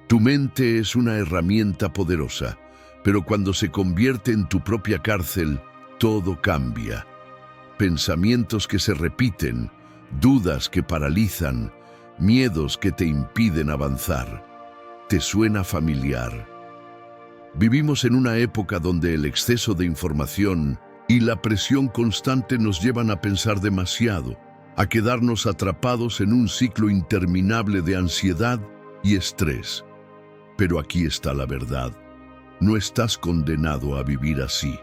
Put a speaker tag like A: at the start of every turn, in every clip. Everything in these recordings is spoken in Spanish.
A: Tu mente es una herramienta poderosa, pero cuando se convierte en tu propia cárcel, todo cambia. Pensamientos que se repiten, dudas que paralizan, miedos que te impiden avanzar. ¿Te suena familiar? Vivimos en una época donde el exceso de información y la presión constante nos llevan a pensar demasiado, a quedarnos atrapados en un ciclo interminable de ansiedad y estrés. Pero aquí está la verdad. No estás condenado a vivir así.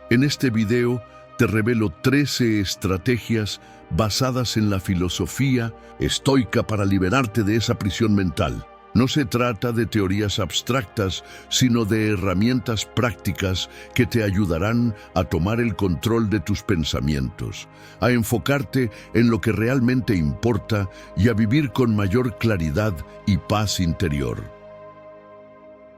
A: En este video te revelo 13 estrategias basadas en la filosofía estoica para liberarte de esa prisión mental. No se trata de teorías abstractas, sino de herramientas prácticas que te ayudarán a tomar el control de tus pensamientos, a enfocarte en lo que realmente importa y a vivir con mayor claridad y paz interior.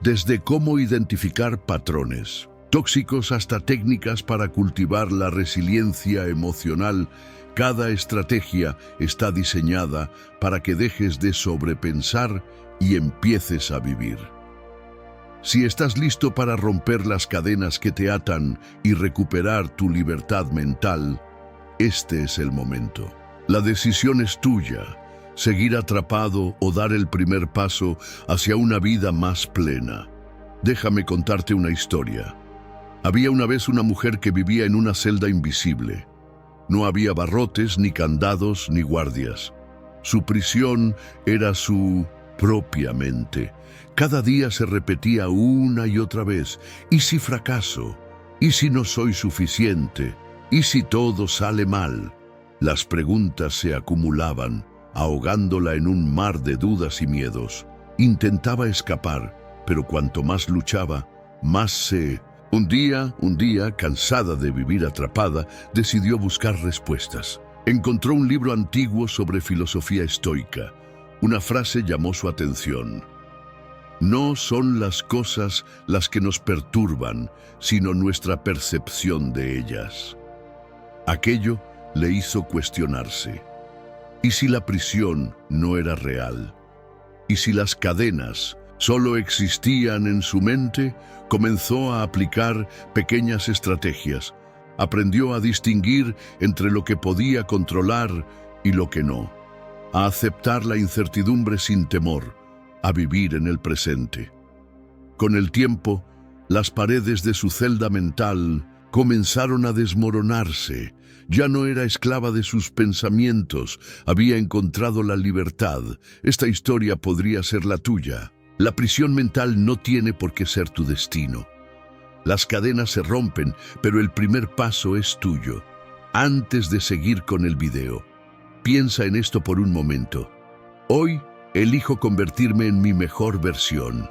A: Desde cómo identificar patrones tóxicos hasta técnicas para cultivar la resiliencia emocional, cada estrategia está diseñada para que dejes de sobrepensar y empieces a vivir. Si estás listo para romper las cadenas que te atan y recuperar tu libertad mental, este es el momento. La decisión es tuya: seguir atrapado o dar el primer paso hacia una vida más plena. Déjame contarte una historia. Había una vez una mujer que vivía en una celda invisible. No había barrotes, ni candados, ni guardias. Su prisión era su propia mente. Cada día se repetía una y otra vez: ¿y si fracaso? ¿Y si no soy suficiente? ¿Y si todo sale mal? Las preguntas se acumulaban, ahogándola en un mar de dudas y miedos. Intentaba escapar, pero cuanto más luchaba, más se... Un día, cansada de vivir atrapada, decidió buscar respuestas. Encontró un libro antiguo sobre filosofía estoica. Una frase llamó su atención: no son las cosas las que nos perturban, sino nuestra percepción de ellas. Aquello le hizo cuestionarse. ¿Y si la prisión no era real? ¿Y si las cadenas solo existían en su mente? Comenzó a aplicar pequeñas estrategias. Aprendió a distinguir entre lo que podía controlar y lo que no, a aceptar la incertidumbre sin temor, a vivir en el presente. Con el tiempo, las paredes de su celda mental comenzaron a desmoronarse. Ya no era esclava de sus pensamientos, había encontrado la libertad. Esta historia podría ser la tuya. La prisión mental no tiene por qué ser tu destino. Las cadenas se rompen, pero el primer paso es tuyo. Antes de seguir con el video, piensa en esto por un momento. Hoy elijo convertirme en mi mejor versión.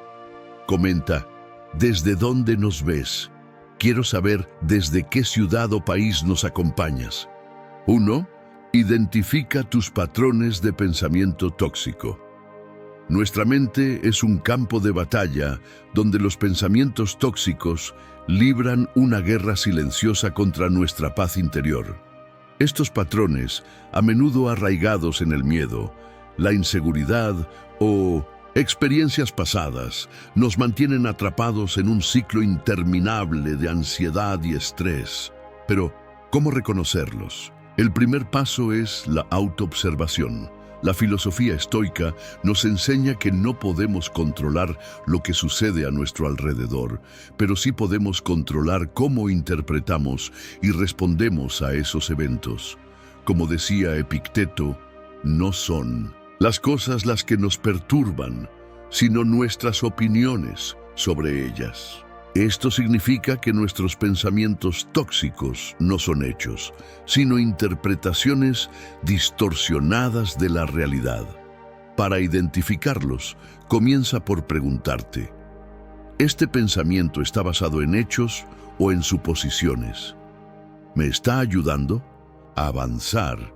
A: Comenta: ¿desde dónde nos ves? Quiero saber desde qué ciudad o país nos acompañas. 1. Identifica tus patrones de pensamiento tóxico. Nuestra mente es un campo de batalla donde los pensamientos tóxicos libran una guerra silenciosa contra nuestra paz interior. Estos patrones, a menudo arraigados en el miedo, la inseguridad o experiencias pasadas, nos mantienen atrapados en un ciclo interminable de ansiedad y estrés. Pero, ¿cómo reconocerlos? El primer paso es la autoobservación. La filosofía estoica nos enseña que no podemos controlar lo que sucede a nuestro alrededor, pero sí podemos controlar cómo interpretamos y respondemos a esos eventos. Como decía Epicteto, no son las cosas las que nos perturban, sino nuestras opiniones sobre ellas. Esto significa que nuestros pensamientos tóxicos no son hechos, sino interpretaciones distorsionadas de la realidad. Para identificarlos, comienza por preguntarte: ¿este pensamiento está basado en hechos o en suposiciones? ¿Me está ayudando a avanzar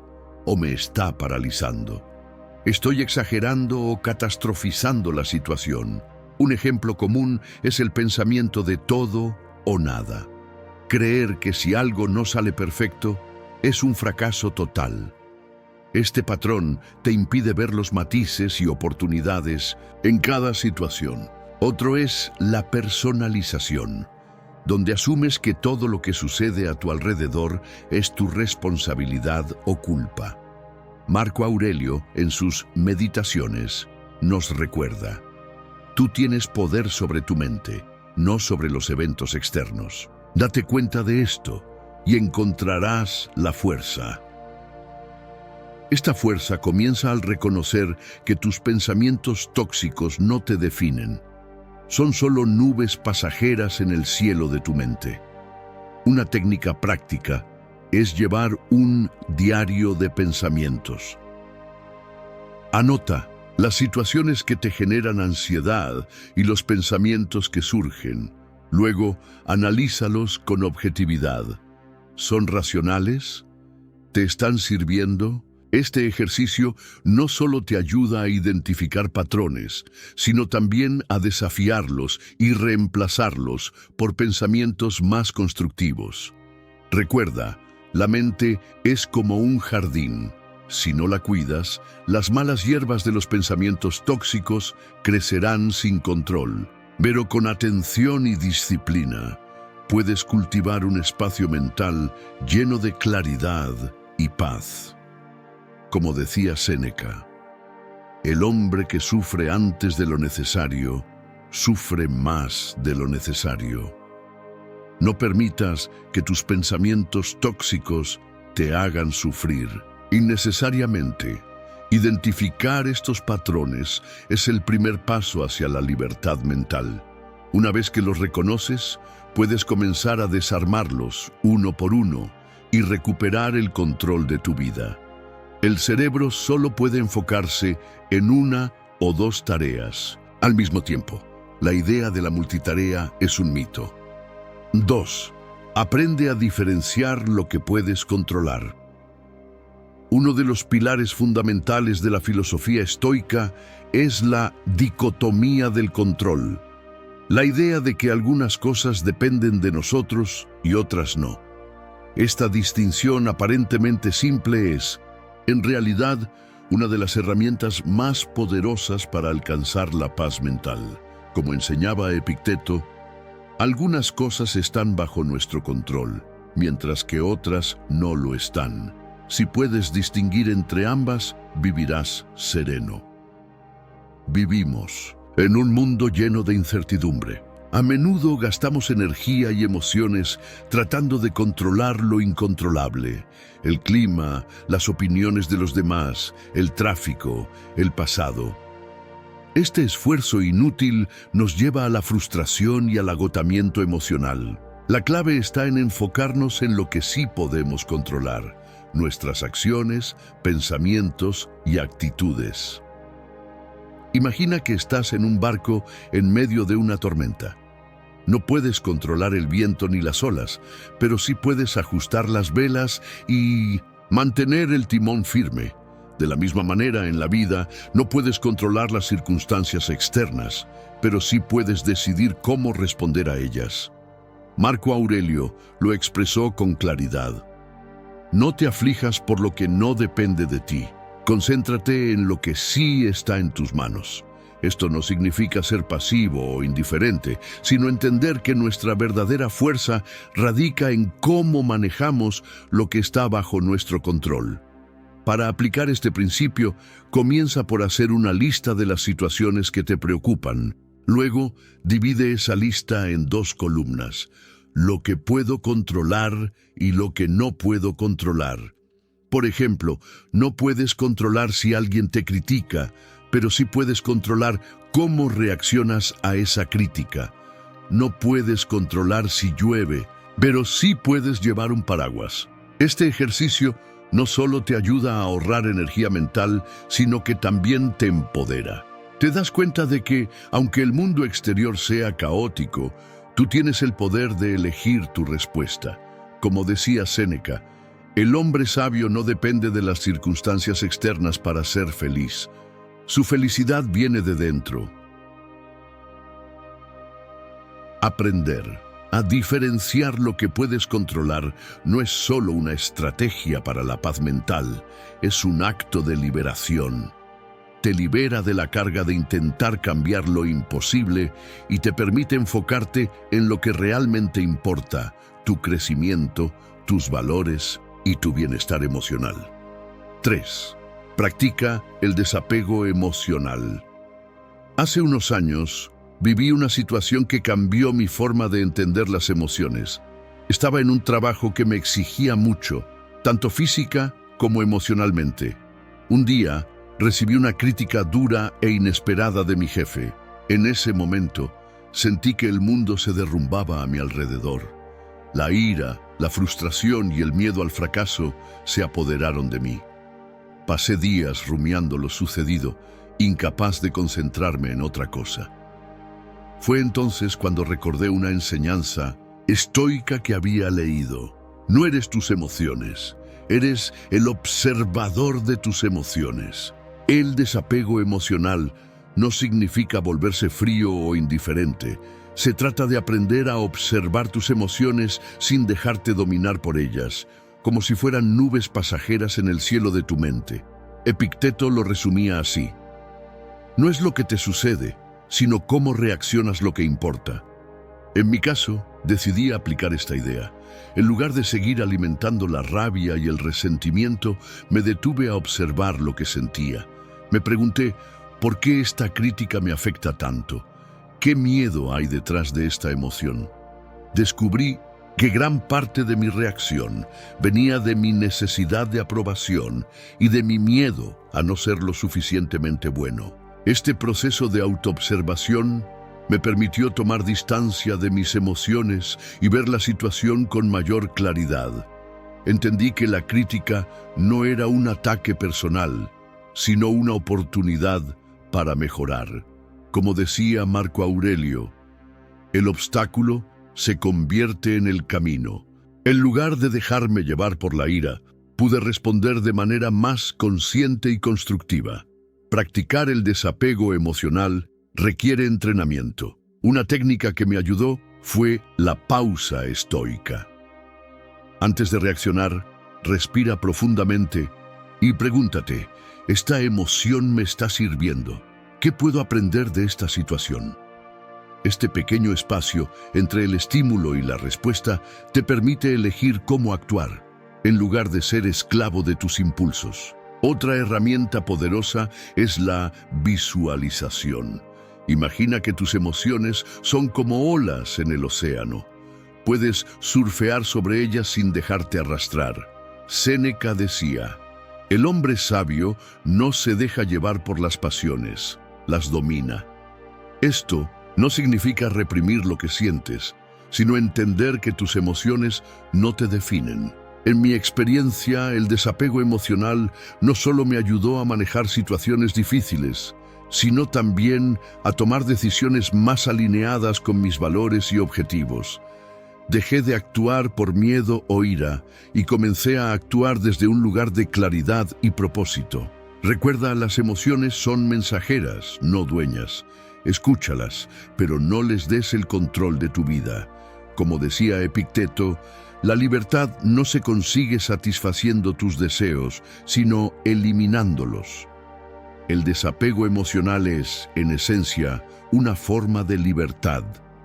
A: o me está paralizando? ¿Estoy exagerando o catastrofizando la situación? Un ejemplo común es el pensamiento de todo o nada. Creer que si algo no sale perfecto, es un fracaso total. Este patrón te impide ver los matices y oportunidades en cada situación. Otro es la personalización, donde asumes que todo lo que sucede a tu alrededor es tu responsabilidad o culpa. Marco Aurelio, en sus Meditaciones, nos recuerda: tú tienes poder sobre tu mente, no sobre los eventos externos. Date cuenta de esto y encontrarás la fuerza. Esta fuerza comienza al reconocer que tus pensamientos tóxicos no te definen. Son solo nubes pasajeras en el cielo de tu mente. Una técnica práctica es llevar un diario de pensamientos. Anota las situaciones que te generan ansiedad y los pensamientos que surgen. Luego, analízalos con objetividad. ¿Son racionales? ¿Te están sirviendo? Este ejercicio no solo te ayuda a identificar patrones, sino también a desafiarlos y reemplazarlos por pensamientos más constructivos. Recuerda, la mente es como un jardín. Si no la cuidas, las malas hierbas de los pensamientos tóxicos crecerán sin control. Pero con atención y disciplina, puedes cultivar un espacio mental lleno de claridad y paz. Como decía Séneca, el hombre que sufre antes de lo necesario, sufre más de lo necesario. No permitas que tus pensamientos tóxicos te hagan sufrir innecesariamente. Identificar estos patrones es el primer paso hacia la libertad mental. Una vez que los reconoces, puedes comenzar a desarmarlos uno por uno y recuperar el control de tu vida. El cerebro solo puede enfocarse en una o dos tareas al mismo tiempo. La idea de la multitarea es un mito. 2. Aprende a diferenciar lo que puedes controlar. Uno de los pilares fundamentales de la filosofía estoica es la dicotomía del control. La idea de que algunas cosas dependen de nosotros y otras no. Esta distinción aparentemente simple es, en realidad, una de las herramientas más poderosas para alcanzar la paz mental. Como enseñaba Epicteto, algunas cosas están bajo nuestro control, mientras que otras no lo están. Si puedes distinguir entre ambas, vivirás sereno. Vivimos en un mundo lleno de incertidumbre. A menudo gastamos energía y emociones tratando de controlar lo incontrolable: el clima, las opiniones de los demás, el tráfico, el pasado. Este esfuerzo inútil nos lleva a la frustración y al agotamiento emocional. La clave está en enfocarnos en lo que sí podemos controlar: nuestras acciones, pensamientos y actitudes. Imagina que estás en un barco en medio de una tormenta. No puedes controlar el viento ni las olas, pero sí puedes ajustar las velas y mantener el timón firme. De la misma manera, en la vida, no puedes controlar las circunstancias externas, pero sí puedes decidir cómo responder a ellas. Marco Aurelio lo expresó con claridad: no te aflijas por lo que no depende de ti. Concéntrate en lo que sí está en tus manos. Esto no significa ser pasivo o indiferente, sino entender que nuestra verdadera fuerza radica en cómo manejamos lo que está bajo nuestro control. Para aplicar este principio, comienza por hacer una lista de las situaciones que te preocupan. Luego, divide esa lista en dos columnas: lo que puedo controlar y lo que no puedo controlar. Por ejemplo, no puedes controlar si alguien te critica, pero sí puedes controlar cómo reaccionas a esa crítica. No puedes controlar si llueve, pero sí puedes llevar un paraguas. Este ejercicio no solo te ayuda a ahorrar energía mental, sino que también te empodera. Te das cuenta de que, aunque el mundo exterior sea caótico, tú tienes el poder de elegir tu respuesta. Como decía Séneca, el hombre sabio no depende de las circunstancias externas para ser feliz. Su felicidad viene de dentro. Aprender. A diferenciar lo que puedes controlar no es solo una estrategia para la paz mental, es un acto de liberación. Te libera de la carga de intentar cambiar lo imposible y te permite enfocarte en lo que realmente importa, tu crecimiento, tus valores y tu bienestar emocional. 3. Practica el desapego emocional. Hace unos años, viví una situación que cambió mi forma de entender las emociones. Estaba en un trabajo que me exigía mucho, tanto física como emocionalmente. Un día, recibí una crítica dura e inesperada de mi jefe. En ese momento, sentí que el mundo se derrumbaba a mi alrededor. La ira, la frustración y el miedo al fracaso se apoderaron de mí. Pasé días rumiando lo sucedido, incapaz de concentrarme en otra cosa. Fue entonces cuando recordé una enseñanza estoica que había leído. No eres tus emociones, eres el observador de tus emociones. El desapego emocional no significa volverse frío o indiferente. Se trata de aprender a observar tus emociones sin dejarte dominar por ellas, como si fueran nubes pasajeras en el cielo de tu mente. Epicteto lo resumía así: no es lo que te sucede, sino cómo reaccionas lo que importa. En mi caso, decidí aplicar esta idea. En lugar de seguir alimentando la rabia y el resentimiento, me detuve a observar lo que sentía. Me pregunté, ¿por qué esta crítica me afecta tanto? ¿Qué miedo hay detrás de esta emoción? Descubrí que gran parte de mi reacción venía de mi necesidad de aprobación y de mi miedo a no ser lo suficientemente bueno. Este proceso de autoobservación me permitió tomar distancia de mis emociones y ver la situación con mayor claridad. Entendí que la crítica no era un ataque personal, sino una oportunidad para mejorar. Como decía Marco Aurelio, el obstáculo se convierte en el camino. En lugar de dejarme llevar por la ira, pude responder de manera más consciente y constructiva. Practicar el desapego emocional requiere entrenamiento. Una técnica que me ayudó fue la pausa estoica. Antes de reaccionar, respira profundamente y pregúntate, ¿esta emoción me está sirviendo? ¿Qué puedo aprender de esta situación? Este pequeño espacio entre el estímulo y la respuesta te permite elegir cómo actuar, en lugar de ser esclavo de tus impulsos. Otra herramienta poderosa es la visualización. Imagina que tus emociones son como olas en el océano. Puedes surfear sobre ellas sin dejarte arrastrar. Séneca decía, el hombre sabio no se deja llevar por las pasiones, las domina. Esto no significa reprimir lo que sientes, sino entender que tus emociones no te definen. En mi experiencia, el desapego emocional no solo me ayudó a manejar situaciones difíciles, sino también a tomar decisiones más alineadas con mis valores y objetivos. Dejé de actuar por miedo o ira y comencé a actuar desde un lugar de claridad y propósito. Recuerda, las emociones son mensajeras, no dueñas. Escúchalas, pero no les des el control de tu vida. Como decía Epicteto, la libertad no se consigue satisfaciendo tus deseos, sino eliminándolos. El desapego emocional es, en esencia, una forma de libertad.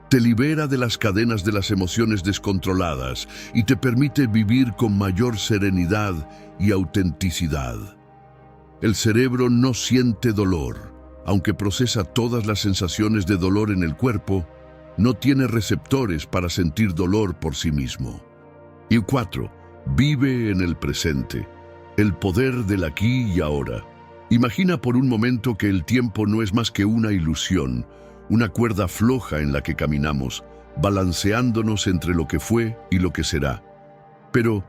A: Te libera de las cadenas de las emociones descontroladas y te permite vivir con mayor serenidad y autenticidad. El cerebro no siente dolor. Aunque procesa todas las sensaciones de dolor en el cuerpo, no tiene receptores para sentir dolor por sí mismo. Y 4. Vive en el presente, el poder del aquí y ahora. Imagina por un momento que el tiempo no es más que una ilusión, una cuerda floja en la que caminamos, balanceándonos entre lo que fue y lo que será. Pero,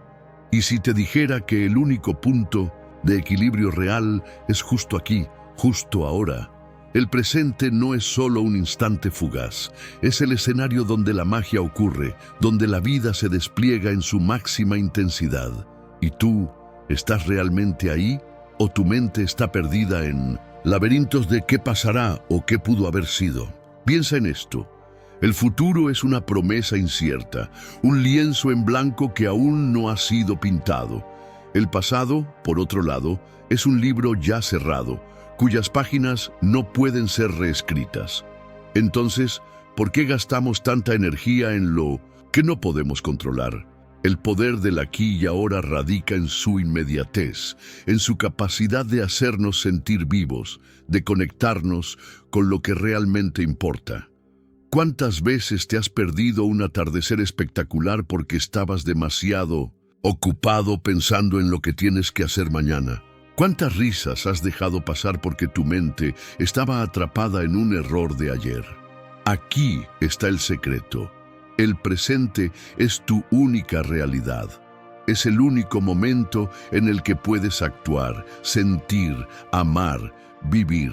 A: ¿y si te dijera que el único punto de equilibrio real es justo aquí, justo ahora? El presente no es solo un instante fugaz, es el escenario donde la magia ocurre, donde la vida se despliega en su máxima intensidad. ¿Y tú, estás realmente ahí? ¿O tu mente está perdida en laberintos de qué pasará o qué pudo haber sido? Piensa en esto. El futuro es una promesa incierta, un lienzo en blanco que aún no ha sido pintado. El pasado, por otro lado, es un libro ya cerrado, cuyas páginas no pueden ser reescritas. Entonces, ¿por qué gastamos tanta energía en lo que no podemos controlar? El poder del aquí y ahora radica en su inmediatez, en su capacidad de hacernos sentir vivos, de conectarnos con lo que realmente importa. ¿Cuántas veces te has perdido un atardecer espectacular porque estabas demasiado ocupado pensando en lo que tienes que hacer mañana? ¿Cuántas risas has dejado pasar porque tu mente estaba atrapada en un error de ayer? Aquí está el secreto. El presente es tu única realidad. Es el único momento en el que puedes actuar, sentir, amar, vivir.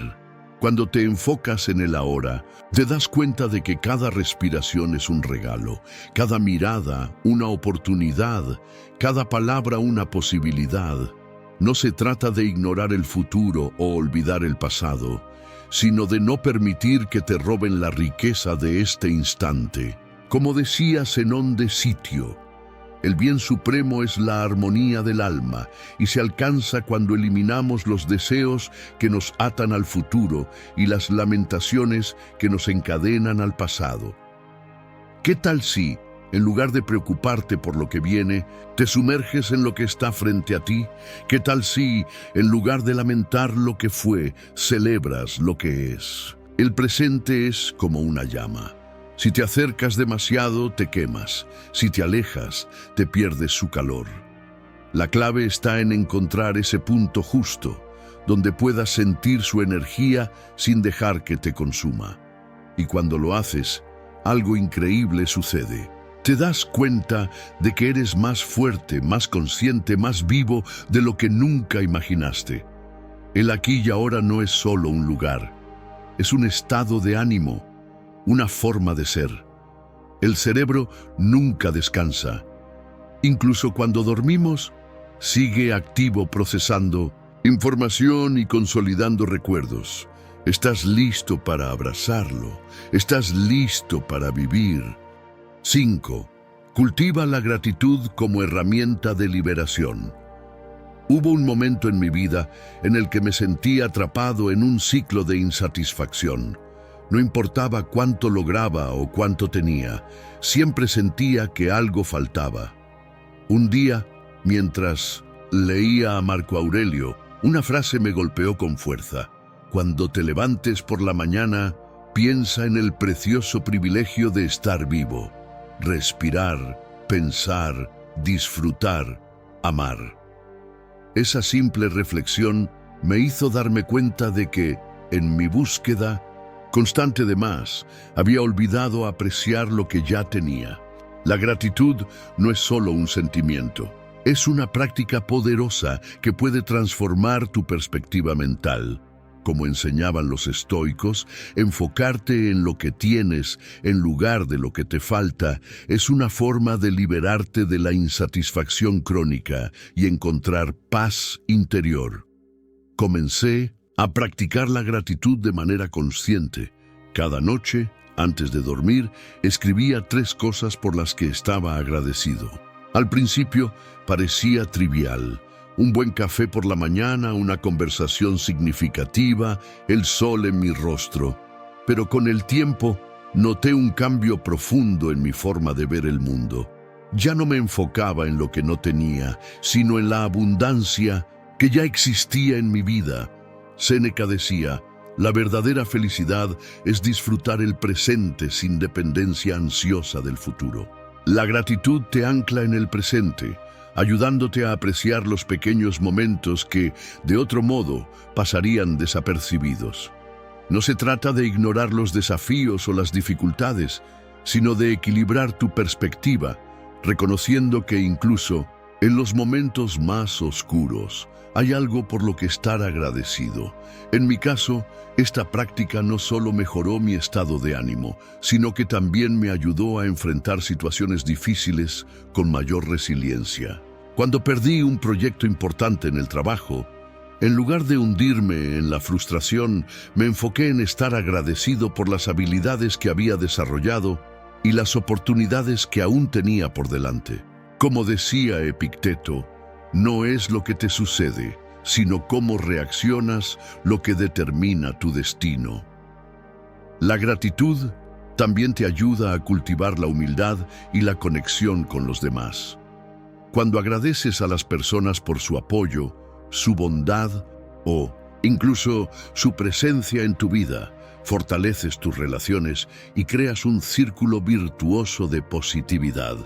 A: Cuando te enfocas en el ahora, te das cuenta de que cada respiración es un regalo, cada mirada una oportunidad, cada palabra una posibilidad. No se trata de ignorar el futuro o olvidar el pasado, sino de no permitir que te roben la riqueza de este instante. Como decía Zenón de Sitio, el bien supremo es la armonía del alma y se alcanza cuando eliminamos los deseos que nos atan al futuro y las lamentaciones que nos encadenan al pasado. ¿Qué tal si, en lugar de preocuparte por lo que viene, te sumerges en lo que está frente a ti? ¿Qué tal si, en lugar de lamentar lo que fue, celebras lo que es? El presente es como una llama. Si te acercas demasiado, te quemas. Si te alejas, te pierdes su calor. La clave está en encontrar ese punto justo, donde puedas sentir su energía sin dejar que te consuma. Y cuando lo haces, algo increíble sucede. Te das cuenta de que eres más fuerte, más consciente, más vivo de lo que nunca imaginaste. El aquí y ahora no es solo un lugar, es un estado de ánimo, una forma de ser. El cerebro nunca descansa. Incluso cuando dormimos, sigue activo procesando información y consolidando recuerdos. Estás listo para abrazarlo. Estás listo para vivir. 5. Cultiva la gratitud como herramienta de liberación. Hubo un momento en mi vida en el que me sentí atrapado en un ciclo de insatisfacción. No importaba cuánto lograba o cuánto tenía, siempre sentía que algo faltaba. Un día, mientras leía a Marco Aurelio, una frase me golpeó con fuerza. Cuando te levantes por la mañana, piensa en el precioso privilegio de estar vivo, respirar, pensar, disfrutar, amar. Esa simple reflexión me hizo darme cuenta de que, en mi búsqueda constante de más, había olvidado apreciar lo que ya tenía. La gratitud no es solo un sentimiento, es una práctica poderosa que puede transformar tu perspectiva mental. Como enseñaban los estoicos, enfocarte en lo que tienes en lugar de lo que te falta es una forma de liberarte de la insatisfacción crónica y encontrar paz interior. Comencé a practicar la gratitud de manera consciente. Cada noche, antes de dormir, escribía 3 cosas por las que estaba agradecido. Al principio parecía trivial. Un buen café por la mañana, una conversación significativa, el sol en mi rostro. Pero con el tiempo noté un cambio profundo en mi forma de ver el mundo. Ya no me enfocaba en lo que no tenía, sino en la abundancia que ya existía en mi vida. Séneca decía, la verdadera felicidad es disfrutar el presente sin dependencia ansiosa del futuro. La gratitud te ancla en el presente, ayudándote a apreciar los pequeños momentos que, de otro modo, pasarían desapercibidos. No se trata de ignorar los desafíos o las dificultades, sino de equilibrar tu perspectiva, reconociendo que incluso en los momentos más oscuros hay algo por lo que estar agradecido. En mi caso, esta práctica no solo mejoró mi estado de ánimo, sino que también me ayudó a enfrentar situaciones difíciles con mayor resiliencia. Cuando perdí un proyecto importante en el trabajo, En lugar de hundirme en la frustración, me enfoqué en estar agradecido por las habilidades que había desarrollado y las oportunidades que aún tenía por delante. Como decía Epicteto, no es lo que te sucede, sino cómo reaccionas lo que determina tu destino. La gratitud también te ayuda a cultivar la humildad y la conexión con los demás. Cuando agradeces a las personas por su apoyo, su bondad o incluso su presencia en tu vida, fortaleces tus relaciones y creas un círculo virtuoso de positividad.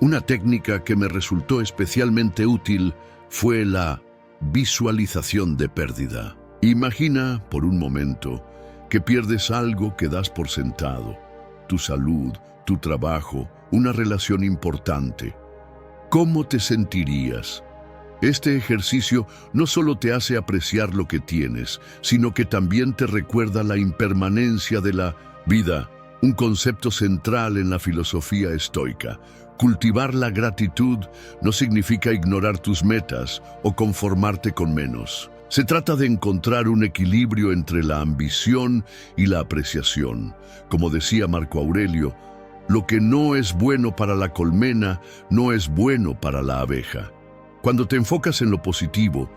A: Una técnica que me resultó especialmente útil fue la visualización de pérdida. Imagina por un momento que pierdes algo que das por sentado, tu salud, tu trabajo, una relación importante. ¿Cómo te sentirías? Este ejercicio no solo te hace apreciar lo que tienes, sino que también te recuerda la impermanencia de la vida, un concepto central en la filosofía estoica. Cultivar la gratitud no significa ignorar tus metas o conformarte con menos. Se trata de encontrar un equilibrio entre la ambición y la apreciación. Como decía Marco Aurelio, lo que no es bueno para la colmena no es bueno para la abeja. Cuando te enfocas en lo positivo,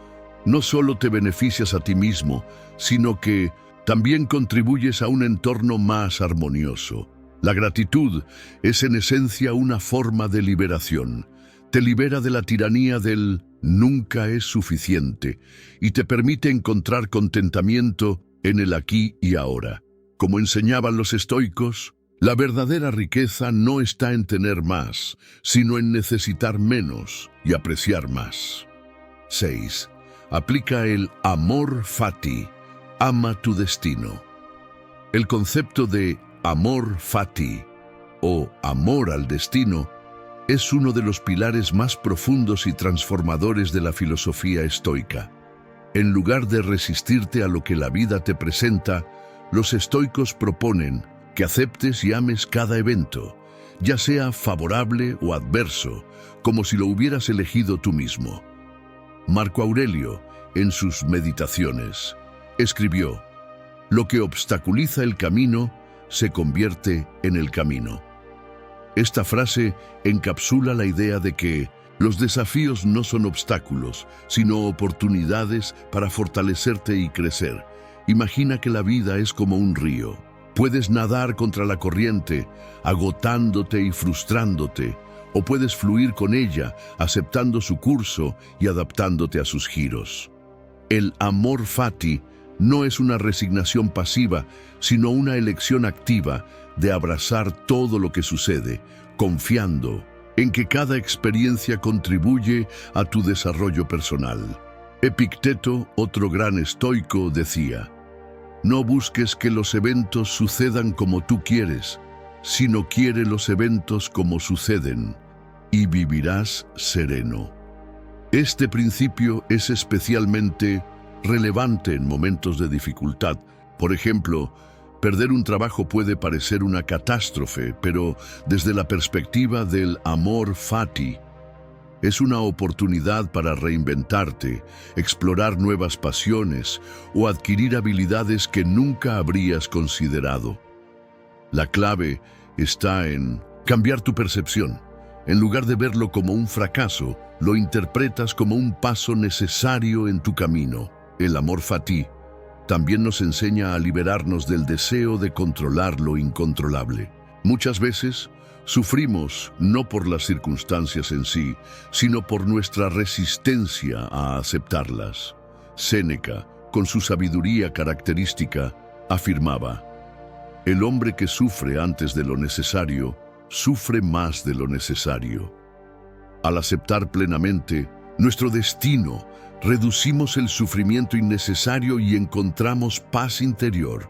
A: no solo te beneficias a ti mismo, sino que también contribuyes a un entorno más armonioso. La gratitud es en esencia una forma de liberación. Te libera de la tiranía del nunca es suficiente y te permite encontrar contentamiento en el aquí y ahora. Como enseñaban los estoicos, la verdadera riqueza no está en tener más, sino en necesitar menos y apreciar más. 6. Aplica el amor fati, ama tu destino. El concepto de amor fati o amor al destino es uno de los pilares más profundos y transformadores de la filosofía estoica. En lugar de resistirte a lo que la vida te presenta, los estoicos proponen que aceptes y ames cada evento, ya sea favorable o adverso, como si lo hubieras elegido tú mismo. Marco Aurelio, en sus Meditaciones, escribió: «Lo que obstaculiza el camino se convierte en el camino». Esta frase encapsula la idea de que los desafíos no son obstáculos, sino oportunidades para fortalecerte y crecer. Imagina que la vida es como un río. Puedes nadar contra la corriente, agotándote y frustrándote, o puedes fluir con ella, aceptando su curso y adaptándote a sus giros. El amor fati no es una resignación pasiva, sino una elección activa de abrazar todo lo que sucede, confiando en que cada experiencia contribuye a tu desarrollo personal. Epicteto, otro gran estoico, decía: «No busques que los eventos sucedan como tú quieres, sino quiere los eventos como suceden, y vivirás sereno». Este principio es especialmente relevante en momentos de dificultad. Por ejemplo, perder un trabajo puede parecer una catástrofe, pero desde la perspectiva del amor fati, es una oportunidad para reinventarte, explorar nuevas pasiones o adquirir habilidades que nunca habrías considerado. La clave está en cambiar tu percepción. En lugar de verlo como un fracaso, lo interpretas como un paso necesario en tu camino. El amor fati también nos enseña a liberarnos del deseo de controlar lo incontrolable. Muchas veces sufrimos no por las circunstancias en sí, sino por nuestra resistencia a aceptarlas. Séneca, con su sabiduría característica, afirmaba: «El hombre que sufre antes de lo necesario, sufre más de lo necesario». Al aceptar plenamente nuestro destino, reducimos el sufrimiento innecesario y encontramos paz interior.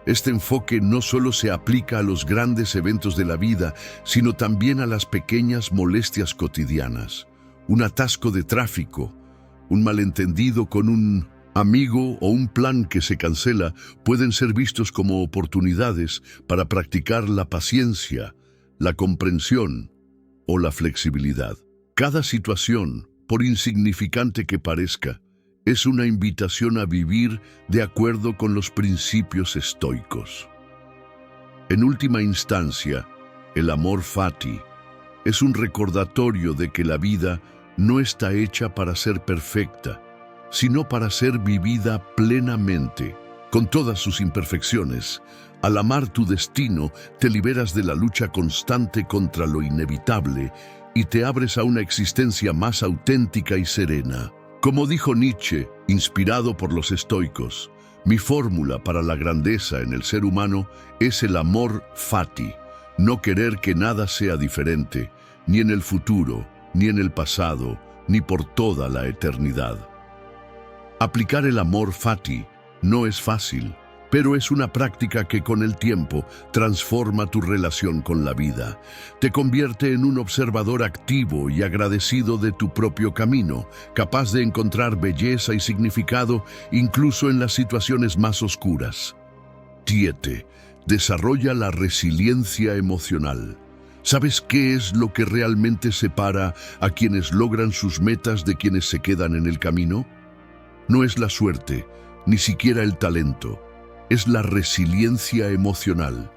A: Este enfoque no solo se aplica a los grandes eventos de la vida, sino también a las pequeñas molestias cotidianas. Un atasco de tráfico, un malentendido con un amigo o un plan que se cancela pueden ser vistos como oportunidades para practicar la paciencia, la comprensión o la flexibilidad. Cada situación, por insignificante que parezca, Es una invitación a vivir de acuerdo con los principios estoicos. En última instancia, el amor fati es un recordatorio de que la vida no está hecha para ser perfecta, sino para ser vivida plenamente, con todas sus imperfecciones. Al amar tu destino, te liberas de la lucha constante contra lo inevitable y te abres a una existencia más auténtica y serena. Como dijo Nietzsche, inspirado por los estoicos, mi fórmula para la grandeza en el ser humano es el amor fati, no querer que nada sea diferente, ni en el futuro, ni en el pasado, ni por toda la eternidad. Aplicar el amor fati no es fácil, pero es una práctica que con el tiempo transforma tu relación con la vida. Te convierte en un observador activo y agradecido de tu propio camino, capaz de encontrar belleza y significado incluso en las situaciones más oscuras. 7. Desarrolla la resiliencia emocional. ¿Sabes qué es lo que realmente separa a quienes logran sus metas de quienes se quedan en el camino? No es la suerte, ni siquiera el talento. Es la resiliencia emocional,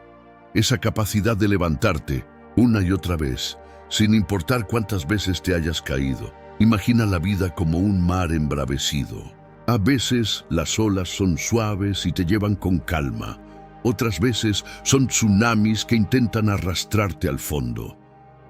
A: esa capacidad de levantarte una y otra vez, sin importar cuántas veces te hayas caído. Imagina la vida como un mar embravecido. A veces las olas son suaves y te llevan con calma. Otras veces son tsunamis que intentan arrastrarte al fondo.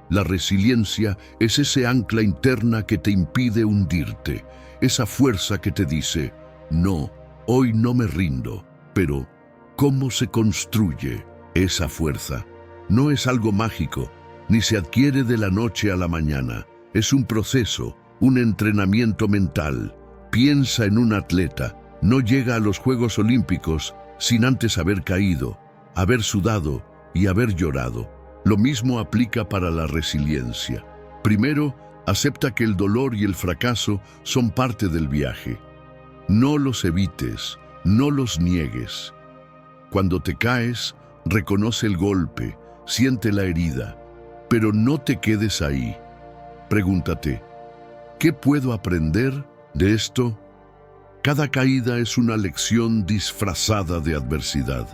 A: La resiliencia es ese ancla interna que te impide hundirte, esa fuerza que te dice, no, hoy no me rindo. Pero, ¿cómo se construye esa fuerza? No es algo mágico, ni se adquiere de la noche a la mañana. Es un proceso, un entrenamiento mental. Piensa en un atleta. No llega a los Juegos Olímpicos sin antes haber caído, haber sudado y haber llorado. Lo mismo aplica para la resiliencia. Primero, acepta que el dolor y el fracaso son parte del viaje. No los evites. No los niegues. Cuando te caes, reconoce el golpe, siente la herida, pero no te quedes ahí. Pregúntate, ¿qué puedo aprender de esto? Cada caída es una lección disfrazada de adversidad.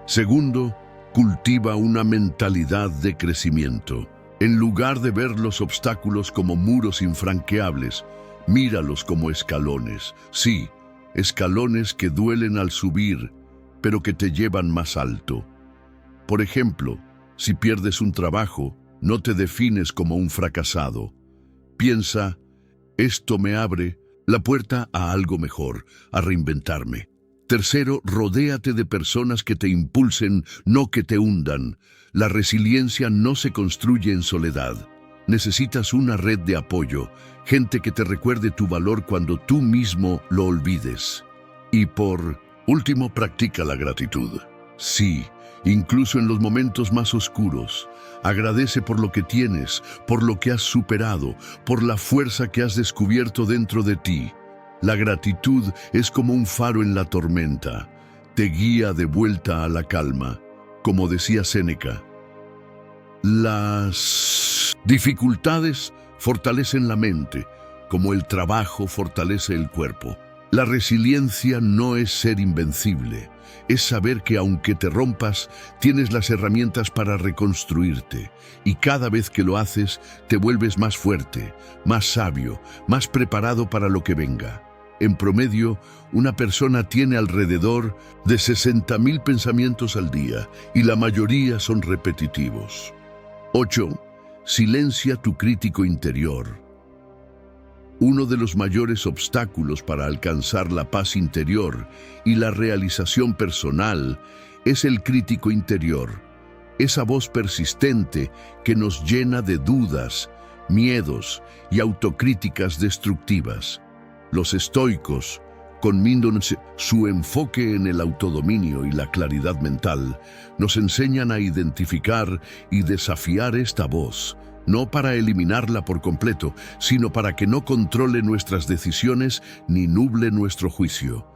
A: Segundo, cultiva una mentalidad de crecimiento. En lugar de ver los obstáculos como muros infranqueables, míralos como escalones. Sí, escalones que duelen al subir, pero que te llevan más alto. Por ejemplo, si pierdes un trabajo, no te defines como un fracasado. Piensa, esto me abre la puerta a algo mejor, a reinventarme. Tercero, rodéate de personas que te impulsen, no que te hundan. La resiliencia no se construye en soledad. Necesitas una red de apoyo, gente que te recuerde tu valor cuando tú mismo lo olvides. Y por último, practica la gratitud. Sí, incluso en los momentos más oscuros, agradece por lo que tienes, por lo que has superado, por la fuerza que has descubierto dentro de ti. La gratitud es como un faro en la tormenta, te guía de vuelta a la calma. Como decía Séneca, las dificultades fortalecen la mente, como el trabajo fortalece el cuerpo. La resiliencia no es ser invencible, es saber que aunque te rompas, tienes las herramientas para reconstruirte, y cada vez que lo haces, te vuelves más fuerte, más sabio, más preparado para lo que venga. En promedio, una persona tiene alrededor de 60.000 pensamientos al día, y la mayoría son repetitivos. 8. Silencia tu crítico interior. Uno de los mayores obstáculos para alcanzar la paz interior y la realización personal es el crítico interior, esa voz persistente que nos llena de dudas, miedos y autocríticas destructivas. Los estoicos, conmiéndose su enfoque en el autodominio y la claridad mental, nos enseñan a identificar y desafiar esta voz, no para eliminarla por completo, sino para que no controle nuestras decisiones ni nuble nuestro juicio.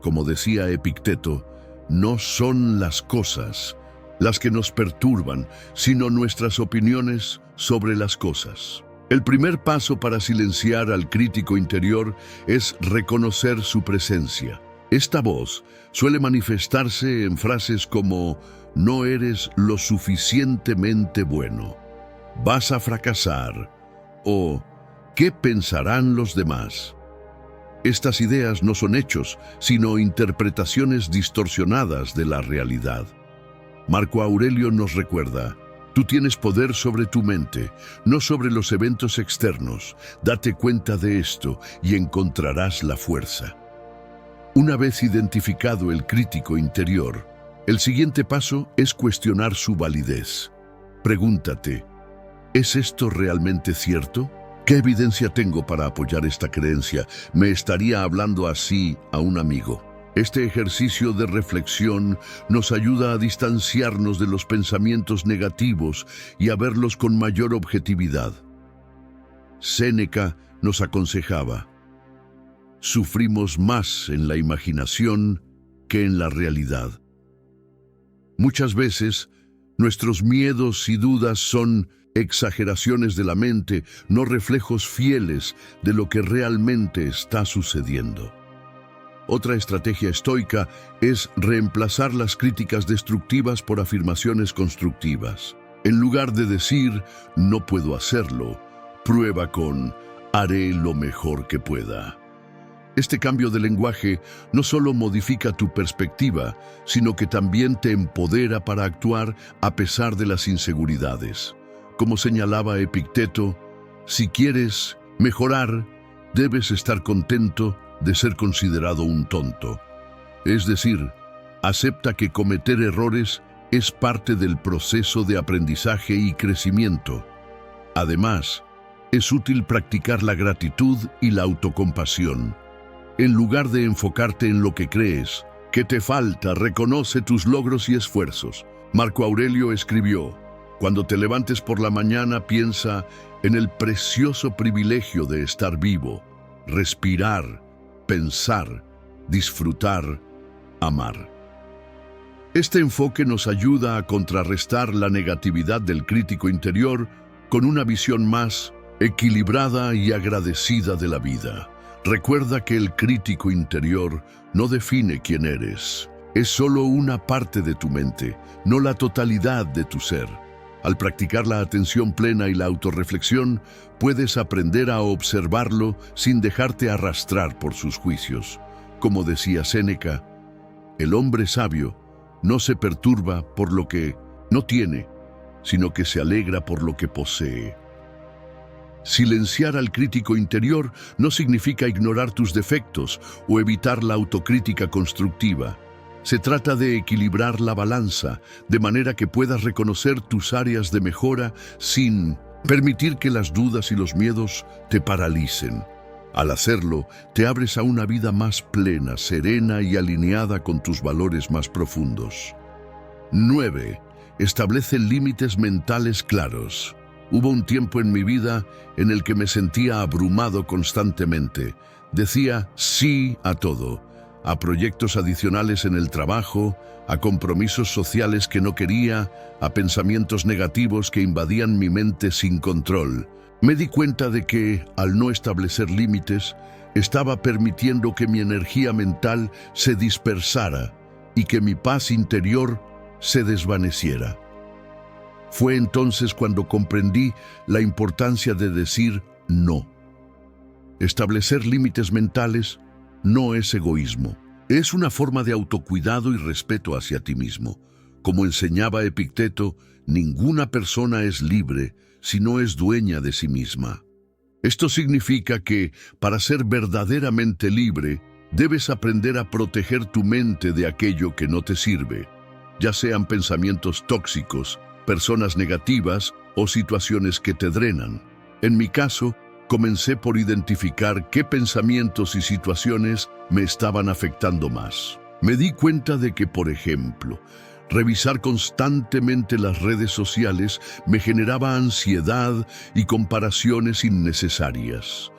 A: Como decía Epicteto, no son las cosas las que nos perturban, sino nuestras opiniones sobre las cosas. El primer paso para silenciar al crítico interior es reconocer su presencia. Esta voz suele manifestarse en frases como «no eres lo suficientemente bueno», «vas a fracasar» o «¿qué pensarán los demás?». Estas ideas no son hechos, sino interpretaciones distorsionadas de la realidad. Marco Aurelio nos recuerda: tú tienes poder sobre tu mente, no sobre los eventos externos. Date cuenta de esto y encontrarás la fuerza. Una vez identificado el crítico interior, el siguiente paso es cuestionar su validez. Pregúntate: ¿es esto realmente cierto? ¿Qué evidencia tengo para apoyar esta creencia? ¿Me estaría hablando así a un amigo? Este ejercicio de reflexión nos ayuda a distanciarnos de los pensamientos negativos y a verlos con mayor objetividad. Séneca nos aconsejaba: sufrimos más en la imaginación que en la realidad. Muchas veces, nuestros miedos y dudas son exageraciones de la mente, no reflejos fieles de lo que realmente está sucediendo. Otra estrategia estoica es reemplazar las críticas destructivas por afirmaciones constructivas. En lugar de decir «no puedo hacerlo», prueba con «haré lo mejor que pueda». Este cambio de lenguaje no solo modifica tu perspectiva, sino que también te empodera para actuar a pesar de las inseguridades. Como señalaba Epicteto, si quieres mejorar, debes estar contento de ser considerado un tonto. Es decir, acepta que cometer errores es parte del proceso de aprendizaje y crecimiento. Además, es útil practicar la gratitud y la autocompasión. En lugar de enfocarte en lo que crees que te falta, reconoce tus logros y esfuerzos. Marco Aurelio escribió: cuando te levantes por la mañana, piensa en el precioso privilegio de estar vivo, respirar, pensar, disfrutar, amar. Este enfoque nos ayuda a contrarrestar la negatividad del crítico interior con una visión más equilibrada y agradecida de la vida. Recuerda que el crítico interior no define quién eres. Es solo una parte de tu mente, no la totalidad de tu ser. Al practicar la atención plena y la autorreflexión, puedes aprender a observarlo sin dejarte arrastrar por sus juicios. Como decía Séneca, el hombre sabio no se perturba por lo que no tiene, sino que se alegra por lo que posee. Silenciar al crítico interior no significa ignorar tus defectos o evitar la autocrítica constructiva. Se trata de equilibrar la balanza, de manera que puedas reconocer tus áreas de mejora sin permitir que las dudas y los miedos te paralicen. Al hacerlo, te abres a una vida más plena, serena y alineada con tus valores más profundos. 9. Establece límites mentales claros. Hubo un tiempo en mi vida en el que me sentía abrumado constantemente. Decía sí a todo, a proyectos adicionales en el trabajo, a compromisos sociales que no quería, a pensamientos negativos que invadían mi mente sin control. Me di cuenta de que, al no establecer límites, estaba permitiendo que mi energía mental se dispersara y que mi paz interior se desvaneciera. Fue entonces cuando comprendí la importancia de decir no. Establecer límites mentales no es egoísmo. Es una forma de autocuidado y respeto hacia ti mismo. Como enseñaba Epicteto, ninguna persona es libre si no es dueña de sí misma. Esto significa que, para ser verdaderamente libre, debes aprender a proteger tu mente de aquello que no te sirve, ya sean pensamientos tóxicos, personas negativas o situaciones que te drenan. En mi caso, comencé por identificar qué pensamientos y situaciones me estaban afectando más. Me di cuenta de que, por ejemplo, revisar constantemente las redes sociales me generaba ansiedad y comparaciones innecesarias.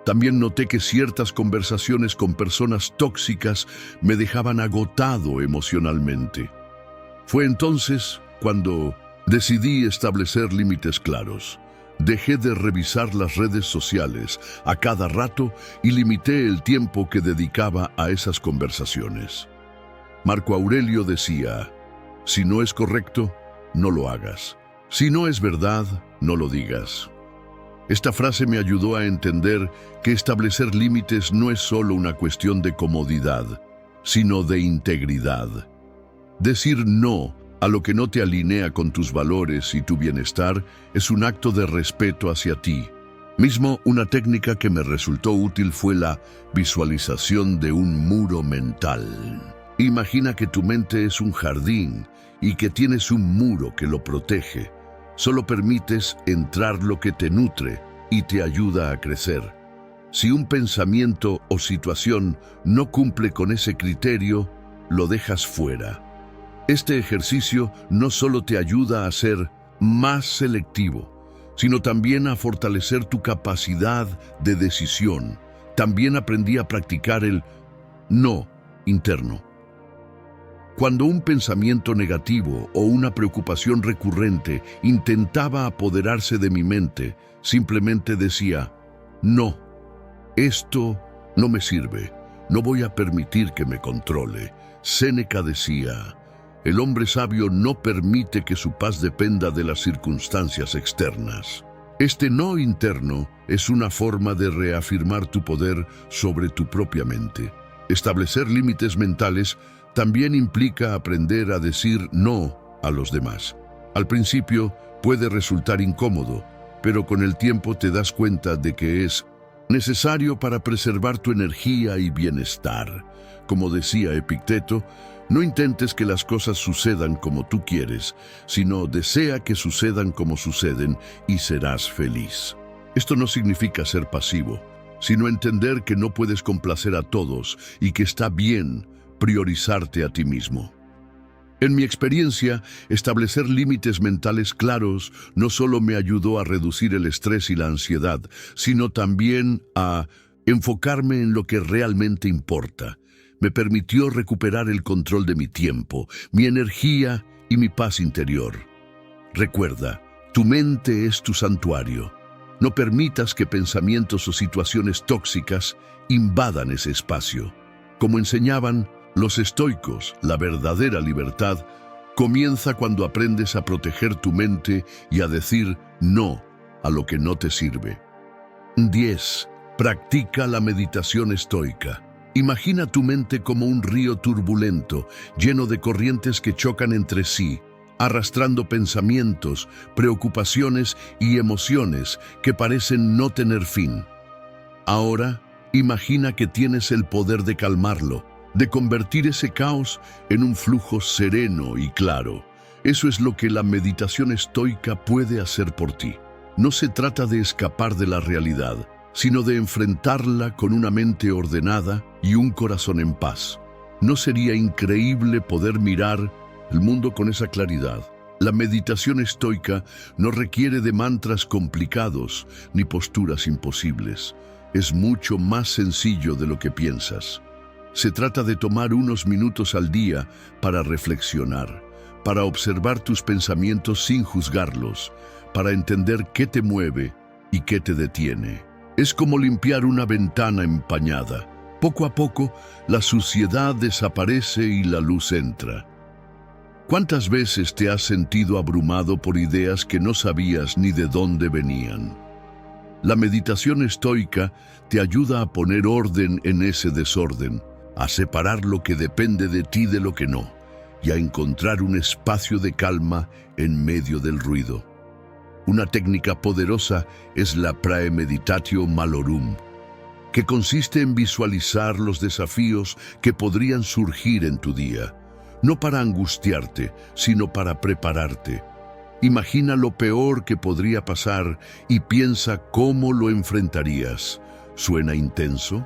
A: También noté que ciertas conversaciones con personas tóxicas me dejaban agotado emocionalmente. Fue entonces cuando decidí establecer límites claros. Dejé de revisar las redes sociales a cada rato y limité el tiempo que dedicaba a esas conversaciones. Marco Aurelio decía, si no es correcto, no lo hagas. Si no es verdad, no lo digas. Esta frase me ayudó a entender que establecer límites no es solo una cuestión de comodidad, sino de integridad. Decir no a lo que no te alinea con tus valores y tu bienestar es un acto de respeto hacia ti. Mismo, una técnica que me resultó útil fue la visualización de un muro mental. Imagina que tu mente es un jardín y que tienes un muro que lo protege. Solo permites entrar lo que te nutre y te ayuda a crecer. Si un pensamiento o situación no cumple con ese criterio, lo dejas fuera. Este ejercicio no solo te ayuda a ser más selectivo, sino también a fortalecer tu capacidad de decisión. También aprendí a practicar el no interno. Cuando un pensamiento negativo o una preocupación recurrente intentaba apoderarse de mi mente, simplemente decía, no, esto no me sirve, no voy a permitir que me controle. Séneca decía, el hombre sabio no permite que su paz dependa de las circunstancias externas. Este no interno es una forma de reafirmar tu poder sobre tu propia mente. Establecer límites mentales también implica aprender a decir no a los demás. Al principio puede resultar incómodo, pero con el tiempo te das cuenta de que es necesario para preservar tu energía y bienestar. Como decía Epicteto, no intentes que las cosas sucedan como tú quieres, sino desea que sucedan como suceden y serás feliz. Esto no significa ser pasivo, sino entender que no puedes complacer a todos y que está bien priorizarte a ti mismo. En mi experiencia, establecer límites mentales claros no solo me ayudó a reducir el estrés y la ansiedad, sino también a enfocarme en lo que realmente importa. Me permitió recuperar el control de mi tiempo, mi energía y mi paz interior. Recuerda, tu mente es tu santuario. No permitas que pensamientos o situaciones tóxicas invadan ese espacio. Como enseñaban los estoicos, la verdadera libertad comienza cuando aprendes a proteger tu mente y a decir no a lo que no te sirve. 10. Practica la meditación estoica. Imagina tu mente como un río turbulento, lleno de corrientes que chocan entre sí, arrastrando pensamientos, preocupaciones y emociones que parecen no tener fin. Ahora, imagina que tienes el poder de calmarlo, de convertir ese caos en un flujo sereno y claro. Eso es lo que la meditación estoica puede hacer por ti. No se trata de escapar de la realidad, sino de enfrentarla con una mente ordenada y un corazón en paz. ¿No sería increíble poder mirar el mundo con esa claridad? La meditación estoica no requiere de mantras complicados ni posturas imposibles. Es mucho más sencillo de lo que piensas. Se trata de tomar unos minutos al día para reflexionar, para observar tus pensamientos sin juzgarlos, para entender qué te mueve y qué te detiene. Es como limpiar una ventana empañada. Poco a poco, la suciedad desaparece y la luz entra. ¿Cuántas veces te has sentido abrumado por ideas que no sabías ni de dónde venían? La meditación estoica te ayuda a poner orden en ese desorden, a separar lo que depende de ti de lo que no, y a encontrar un espacio de calma en medio del ruido. Una técnica poderosa es la praemeditatio malorum, que consiste en visualizar los desafíos que podrían surgir en tu día, no para angustiarte, sino para prepararte. Imagina lo peor que podría pasar y piensa cómo lo enfrentarías. ¿Suena intenso?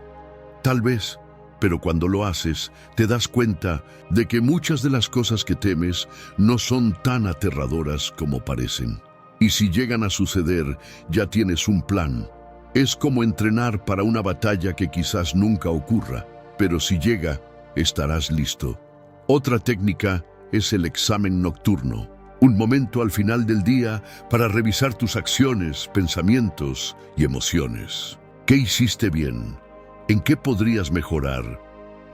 A: Tal vez, pero cuando lo haces, te das cuenta de que muchas de las cosas que temes no son tan aterradoras como parecen. Y si llegan a suceder, ya tienes un plan. Es como entrenar para una batalla que quizás nunca ocurra, pero si llega, estarás listo. Otra técnica es el examen nocturno. Un momento al final del día para revisar tus acciones, pensamientos y emociones. ¿Qué hiciste bien? ¿En qué podrías mejorar?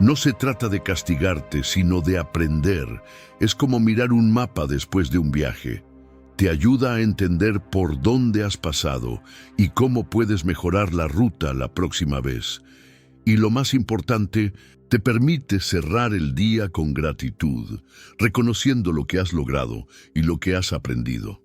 A: No se trata de castigarte, sino de aprender. Es como mirar un mapa después de un viaje. Te ayuda a entender por dónde has pasado y cómo puedes mejorar la ruta la próxima vez. Y lo más importante, te permite cerrar el día con gratitud, reconociendo lo que has logrado y lo que has aprendido.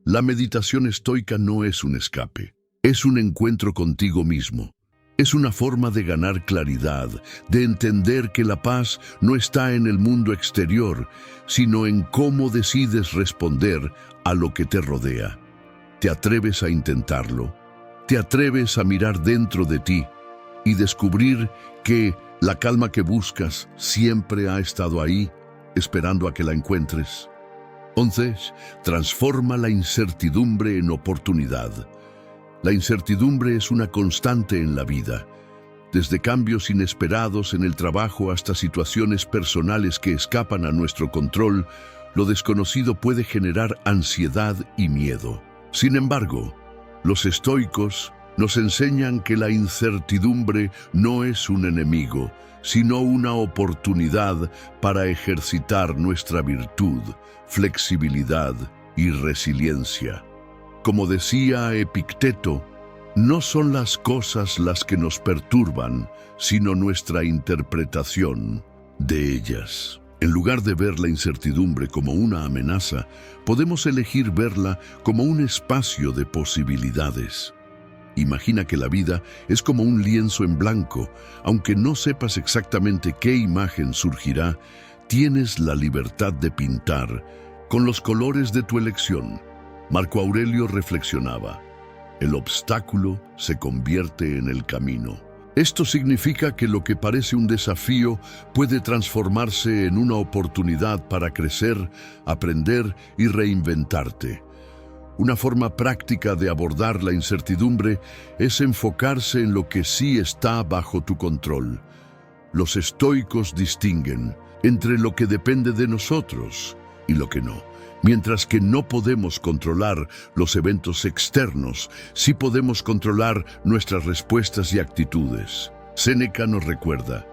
A: La meditación estoica no es un escape, es un encuentro contigo mismo. Es una forma de ganar claridad, de entender que la paz no está en el mundo exterior, sino en cómo decides responder a lo que te rodea. ¿Te atreves a intentarlo? ¿Te atreves a mirar dentro de ti y descubrir que la calma que buscas siempre ha estado ahí, esperando a que la encuentres? Entonces, transforma la incertidumbre en oportunidad. La incertidumbre es una constante en la vida, desde cambios inesperados en el trabajo hasta situaciones personales que escapan a nuestro control. Lo desconocido puede generar ansiedad y miedo. Sin embargo, los estoicos nos enseñan que la incertidumbre no es un enemigo, sino una oportunidad para ejercitar nuestra virtud, flexibilidad y resiliencia. Como decía Epicteto, no son las cosas las que nos perturban, sino nuestra interpretación de ellas. En lugar de ver la incertidumbre como una amenaza, podemos elegir verla como un espacio de posibilidades. Imagina que la vida es como un lienzo en blanco. Aunque no sepas exactamente qué imagen surgirá, tienes la libertad de pintar con los colores de tu elección. Marco Aurelio reflexionaba: el obstáculo se convierte en el camino. Esto significa que lo que parece un desafío puede transformarse en una oportunidad para crecer, aprender y reinventarte. Una forma práctica de abordar la incertidumbre es enfocarse en lo que sí está bajo tu control. Los estoicos distinguen entre lo que depende de nosotros y lo que no. Mientras que no podemos controlar los eventos externos, sí podemos controlar nuestras respuestas y actitudes. Séneca nos recuerda: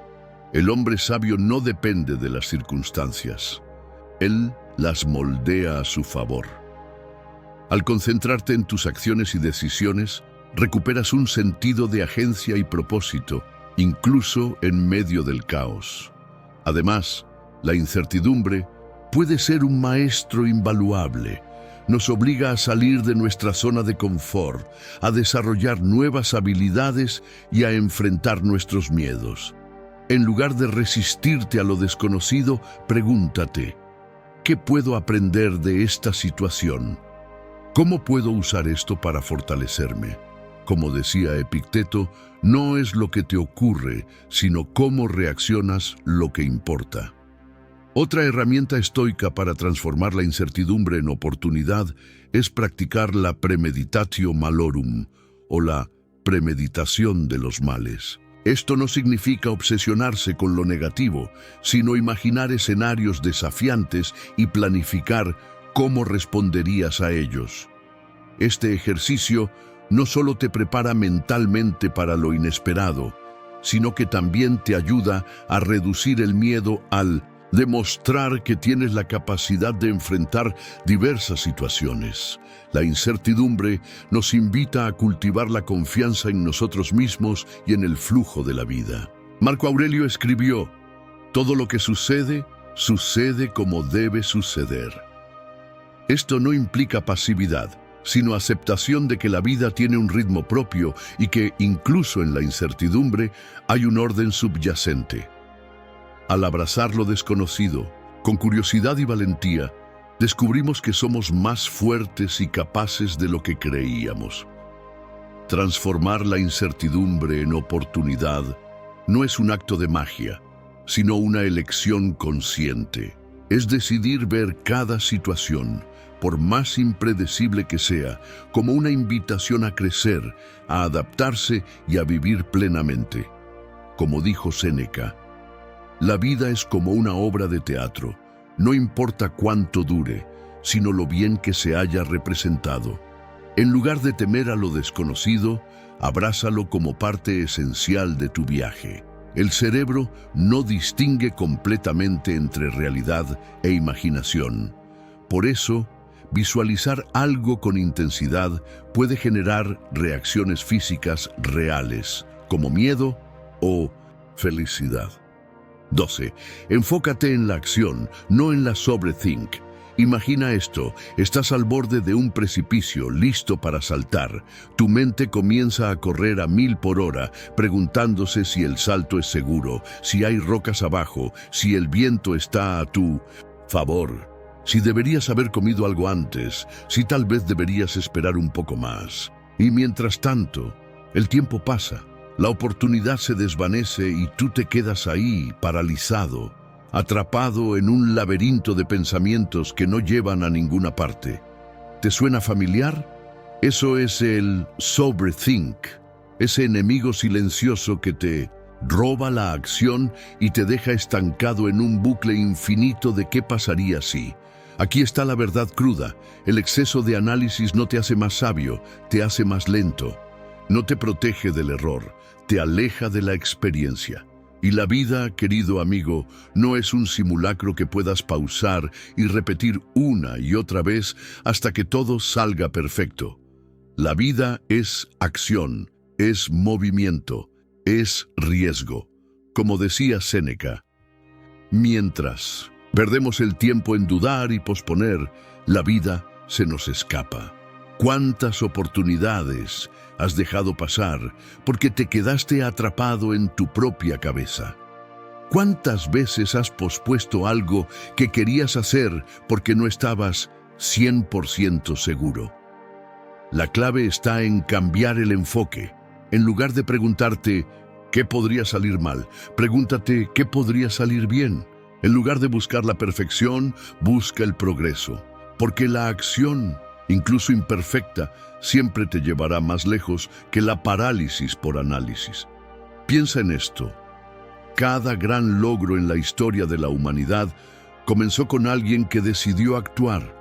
A: el hombre sabio no depende de las circunstancias. Él las moldea a su favor. Al concentrarte en tus acciones y decisiones, recuperas un sentido de agencia y propósito, incluso en medio del caos. Además, la incertidumbre puede ser un maestro invaluable. Nos obliga a salir de nuestra zona de confort, a desarrollar nuevas habilidades y a enfrentar nuestros miedos. En lugar de resistirte a lo desconocido, pregúntate: ¿qué puedo aprender de esta situación? ¿Cómo puedo usar esto para fortalecerme? Como decía Epicteto, no es lo que te ocurre, sino cómo reaccionas lo que importa. Otra herramienta estoica para transformar la incertidumbre en oportunidad es practicar la premeditatio malorum, o la premeditación de los males. Esto no significa obsesionarse con lo negativo, sino imaginar escenarios desafiantes y planificar cómo responderías a ellos. Este ejercicio no solo te prepara mentalmente para lo inesperado, sino que también te ayuda a reducir el miedo al demostrar que tienes la capacidad de enfrentar diversas situaciones. La incertidumbre nos invita a cultivar la confianza en nosotros mismos y en el flujo de la vida. Marco Aurelio escribió: todo lo que sucede, sucede como debe suceder. Esto no implica pasividad, sino aceptación de que la vida tiene un ritmo propio y que, incluso en la incertidumbre, hay un orden subyacente. Al abrazar lo desconocido, con curiosidad y valentía, descubrimos que somos más fuertes y capaces de lo que creíamos. Transformar la incertidumbre en oportunidad no es un acto de magia, sino una elección consciente. Es decidir ver cada situación, por más impredecible que sea, como una invitación a crecer, a adaptarse y a vivir plenamente. Como dijo Séneca, la vida es como una obra de teatro. No importa cuánto dure, sino lo bien que se haya representado. En lugar de temer a lo desconocido, abrázalo como parte esencial de tu viaje. El cerebro no distingue completamente entre realidad e imaginación. Por eso, visualizar algo con intensidad puede generar reacciones físicas reales, como miedo o felicidad. 12. Enfócate en la acción, no en la sobrethink. Imagina esto: estás al borde de un precipicio, listo para saltar. Tu mente comienza a correr a 1000 por hora, preguntándose si el salto es seguro, si hay rocas abajo, si el viento está a tu favor, si deberías haber comido algo antes, si tal vez deberías esperar un poco más. Y mientras tanto, el tiempo pasa, la oportunidad se desvanece y tú te quedas ahí, paralizado, atrapado en un laberinto de pensamientos que no llevan a ninguna parte. ¿Te suena familiar? Eso es el sobrethink, ese enemigo silencioso que te roba la acción y te deja estancado en un bucle infinito de qué pasaría si. Aquí está la verdad cruda: el exceso de análisis no te hace más sabio, te hace más lento. No te protege del error, te aleja de la experiencia. Y la vida, querido amigo, no es un simulacro que puedas pausar y repetir una y otra vez hasta que todo salga perfecto. La vida es acción, es movimiento, es riesgo. Como decía Séneca, mientras perdemos el tiempo en dudar y posponer, la vida se nos escapa. ¿Cuántas oportunidades has dejado pasar porque te quedaste atrapado en tu propia cabeza? ¿Cuántas veces has pospuesto algo que querías hacer porque no estabas 100% seguro? La clave está en cambiar el enfoque. En lugar de preguntarte ¿qué podría salir mal?, pregúntate ¿qué podría salir bien? En lugar de buscar la perfección, busca el progreso. Porque la acción, incluso imperfecta, siempre te llevará más lejos que la parálisis por análisis. Piensa en esto: cada gran logro en la historia de la humanidad comenzó con alguien que decidió actuar,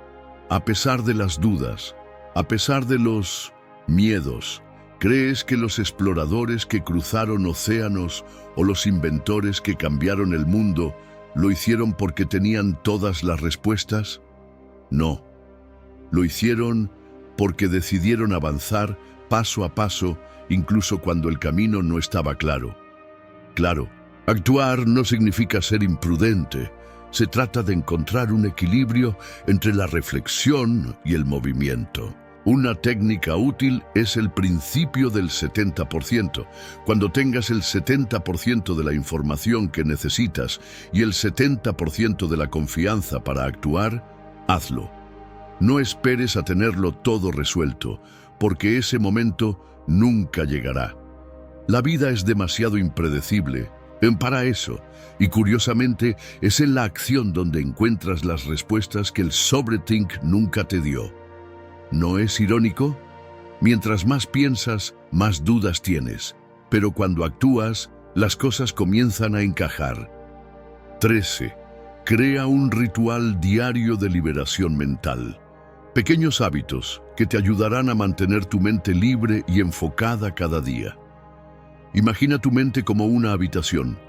A: a pesar de las dudas, a pesar de los miedos. ¿Crees que los exploradores que cruzaron océanos o los inventores que cambiaron el mundo lo hicieron porque tenían todas las respuestas? No. Lo hicieron porque decidieron avanzar paso a paso, incluso cuando el camino no estaba claro. Claro, actuar no significa ser imprudente. Se trata de encontrar un equilibrio entre la reflexión y el movimiento. Una técnica útil es el principio del 70%. Cuando tengas el 70% de la información que necesitas y el 70% de la confianza para actuar, hazlo. No esperes a tenerlo todo resuelto, porque ese momento nunca llegará. La vida es demasiado impredecible para eso, y curiosamente es en la acción donde encuentras las respuestas que el sobrethink nunca te dio. ¿No es irónico? Mientras más piensas, más dudas tienes, pero cuando actúas, las cosas comienzan a encajar. 13. Crea un ritual diario de liberación mental. Pequeños hábitos que te ayudarán a mantener tu mente libre y enfocada cada día. Imagina tu mente como una habitación.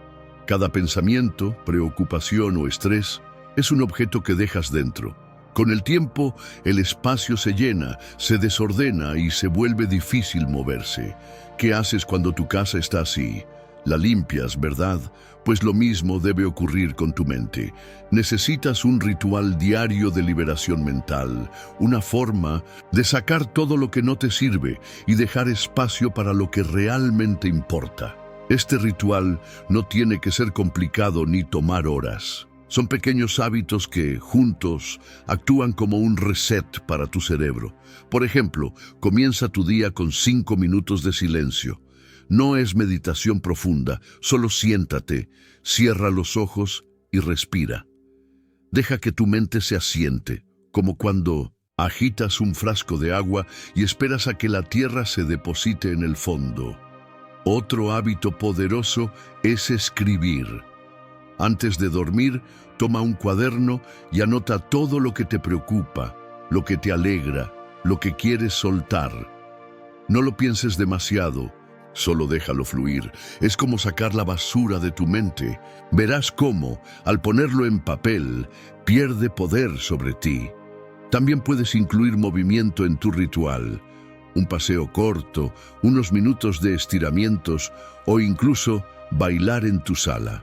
A: Cada pensamiento, preocupación o estrés es un objeto que dejas dentro. Con el tiempo, el espacio se llena, se desordena y se vuelve difícil moverse. ¿Qué haces cuando tu casa está así? La limpias, ¿verdad? Pues lo mismo debe ocurrir con tu mente. Necesitas un ritual diario de liberación mental, una forma de sacar todo lo que no te sirve y dejar espacio para lo que realmente importa. Este ritual no tiene que ser complicado ni tomar horas. Son pequeños hábitos que, juntos, actúan como un reset para tu cerebro. Por ejemplo, comienza tu día con 5 minutos de silencio. No es meditación profunda, solo siéntate, cierra los ojos y respira. Deja que tu mente se asiente, como cuando agitas un frasco de agua y esperas a que la tierra se deposite en el fondo. Otro hábito poderoso es escribir. Antes de dormir, toma un cuaderno y anota todo lo que te preocupa, lo que te alegra, lo que quieres soltar. No lo pienses demasiado, solo déjalo fluir. Es como sacar la basura de tu mente. Verás cómo, al ponerlo en papel, pierde poder sobre ti. También puedes incluir movimiento en tu ritual. Un paseo corto, unos minutos de estiramientos o incluso bailar en tu sala.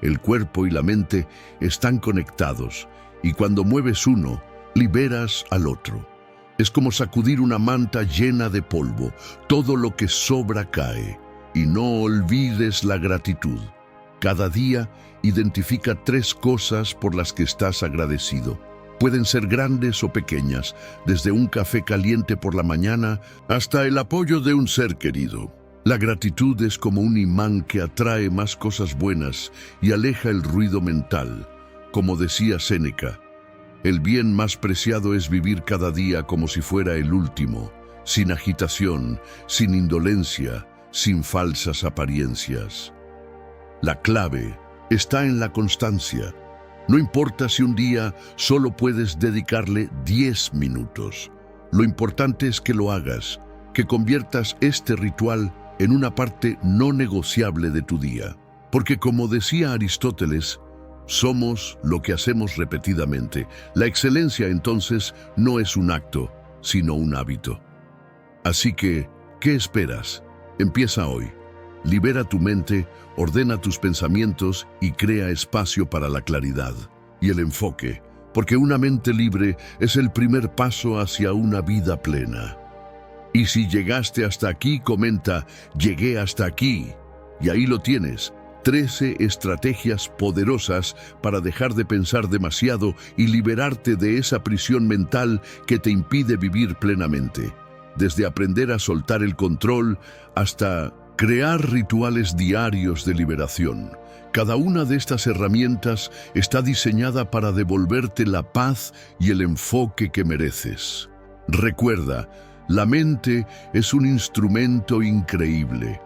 A: El cuerpo y la mente están conectados y cuando mueves uno, liberas al otro. Es como sacudir una manta llena de polvo. Todo lo que sobra cae. Y no olvides la gratitud. Cada día identifica 3 cosas por las que estás agradecido. Pueden ser grandes o pequeñas, desde un café caliente por la mañana hasta el apoyo de un ser querido. La gratitud es como un imán que atrae más cosas buenas y aleja el ruido mental. Como decía Séneca, el bien más preciado es vivir cada día como si fuera el último, sin agitación, sin indolencia, sin falsas apariencias. La clave está en la constancia. No importa si un día solo puedes dedicarle 10 minutos. Lo importante es que lo hagas, que conviertas este ritual en una parte no negociable de tu día. Porque como decía Aristóteles, somos lo que hacemos repetidamente. La excelencia entonces no es un acto, sino un hábito. Así que, ¿qué esperas? Empieza hoy. Libera tu mente, ordena tus pensamientos y crea espacio para la claridad y el enfoque, porque una mente libre es el primer paso hacia una vida plena. Y si llegaste hasta aquí, comenta, llegué hasta aquí. Y ahí lo tienes, 13 estrategias poderosas para dejar de pensar demasiado y liberarte de esa prisión mental que te impide vivir plenamente. Desde aprender a soltar el control hasta crear rituales diarios de liberación. Cada una de estas herramientas está diseñada para devolverte la paz y el enfoque que mereces. Recuerda, la mente es un instrumento increíble,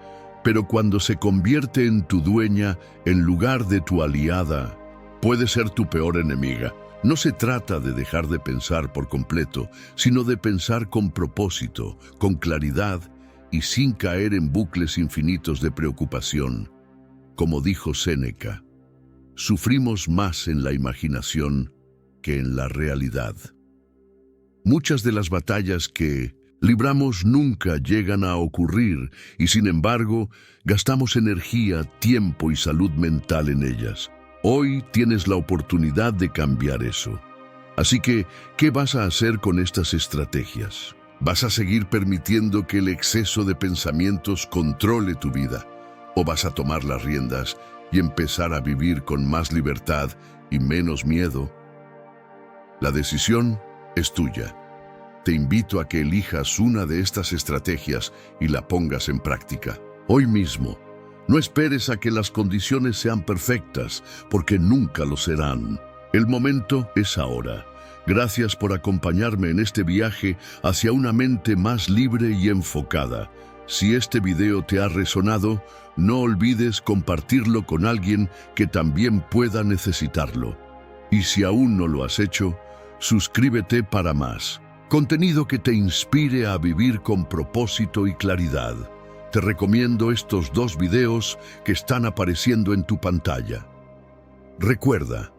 A: pero cuando se convierte en tu dueña en lugar de tu aliada, puede ser tu peor enemiga. No se trata de dejar de pensar por completo, sino de pensar con propósito, con claridad y sin caer en bucles infinitos de preocupación. Como dijo Séneca, sufrimos más en la imaginación que en la realidad. Muchas de las batallas que libramos nunca llegan a ocurrir y sin embargo gastamos energía, tiempo y salud mental en ellas. Hoy tienes la oportunidad de cambiar eso. Así que, ¿qué vas a hacer con estas estrategias? ¿Vas a seguir permitiendo que el exceso de pensamientos controle tu vida? ¿O vas a tomar las riendas y empezar a vivir con más libertad y menos miedo? La decisión es tuya. Te invito a que elijas una de estas estrategias y la pongas en práctica. Hoy mismo. No esperes a que las condiciones sean perfectas, porque nunca lo serán. El momento es ahora. Gracias por acompañarme en este viaje hacia una mente más libre y enfocada. Si este video te ha resonado, no olvides compartirlo con alguien que también pueda necesitarlo. Y si aún no lo has hecho, suscríbete para más. Contenido que te inspire a vivir con propósito y claridad. Te recomiendo estos 2 videos que están apareciendo en tu pantalla. Recuerda,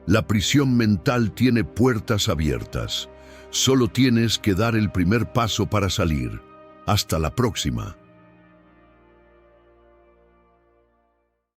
A: la prisión mental tiene puertas abiertas. Solo tienes que dar el primer paso para salir. Hasta la próxima.